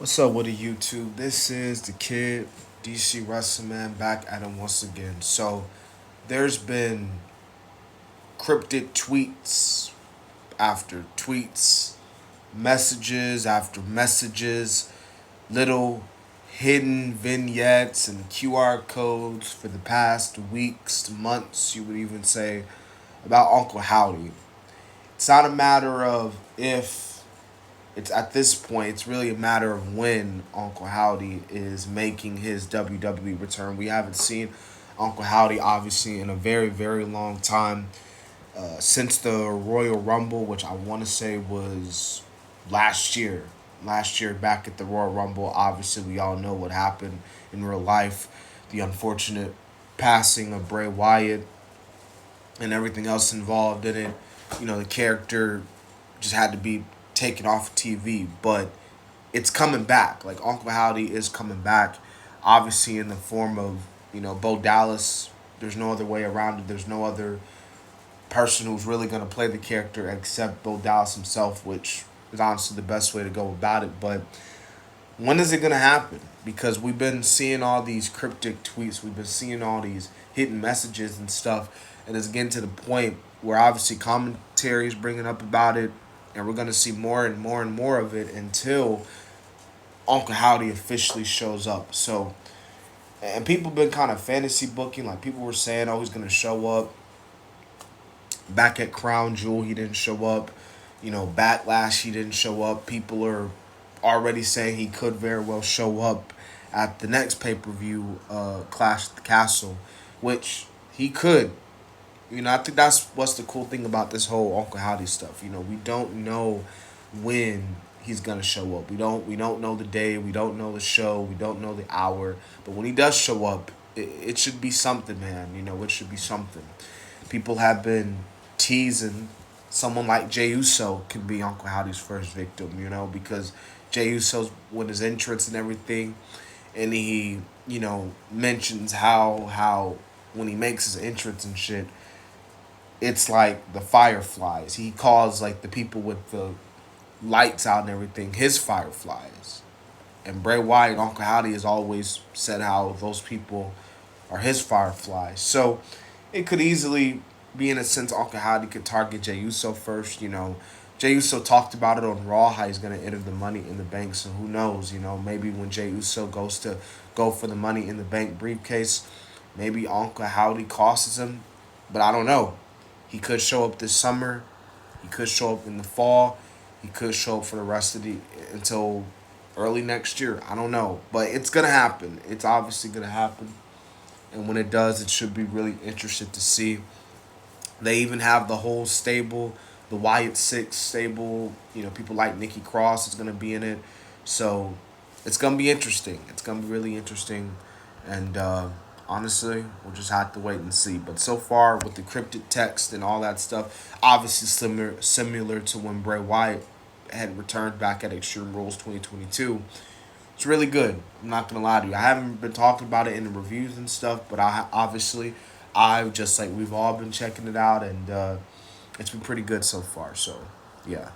What's up with the YouTube? This is the kid, DC Wrestling Man, back at him once again. So, there's been cryptic tweets after tweets, messages after messages, little hidden vignettes and QR codes for the past weeks, months, you would even say, about Uncle Howdy. It's not a matter of if it's at this point, it's really a matter of when Uncle Howdy is making his WWE return. We haven't seen Uncle Howdy obviously in a very, very long time since the Royal Rumble, which I want to say was last year. Last year, back at the Royal Rumble, obviously we all know what happened in real life, the unfortunate passing of Bray Wyatt and everything else involved in it. The character just had to be taken off TV, but it's coming back. Like Uncle Howdy is coming back, obviously in the form of Bo Dallas. There's no other way around it. There's no other person who's really gonna play the character except Bo Dallas himself, which is honestly the best way to go about it. But when is it gonna happen? Because we've been seeing all these cryptic tweets, we've been seeing all these hidden messages and stuff, and it's getting to the point where obviously commentary is bringing up about it, and we're gonna see more and more and more of it until Uncle Howdy officially shows up. So, and people been kind of fantasy booking, like people were saying, oh, he's gonna show up back at Crown Jewel. He didn't show up. Backlash. He didn't show up. People are already saying he could very well show up at the next pay per view, Clash at the Castle, which he could. I think that's what's the cool thing about this whole Uncle Howdy stuff. We don't know when he's gonna show up. We don't know the day. We don't know the show. We don't know the hour. But when he does show up, it should be something, man. It should be something. People have been teasing someone like Jey Uso can be Uncle Howdy's first victim. Because Jey Uso's with his entrance and everything, and he mentions how when he makes his entrance and shit, it's like the fireflies. He calls like the people with the lights out and everything his fireflies. And Bray Wyatt, Uncle Howdy, has always said how those people are his fireflies. So it could easily be in a sense Uncle Howdy could target Jey Uso first. Jey Uso talked about it on Raw how he's gonna enter the Money in the Bank. So who knows? Maybe when Jey Uso goes to go for the Money in the Bank briefcase, maybe Uncle Howdy costs him. But I don't know. He could show up this summer. He could show up in the fall. He could show up for the rest of the until early next year. I don't know, but it's gonna happen. It's obviously gonna happen, and when it does, it should be really interesting to see. They even have the whole stable, the Wyatt Six stable. People like Nikki Cross is gonna be in it, so it's gonna be interesting. It's gonna be really interesting, and honestly, we'll just have to wait and see. But so far, with the cryptic text and all that stuff, obviously similar to when Bray Wyatt had returned back at Extreme Rules 2022. It's really good. I'm not gonna lie to you. I haven't been talking about it in the reviews and stuff, but I've just like we've all been checking it out, and it's been pretty good so far. So yeah.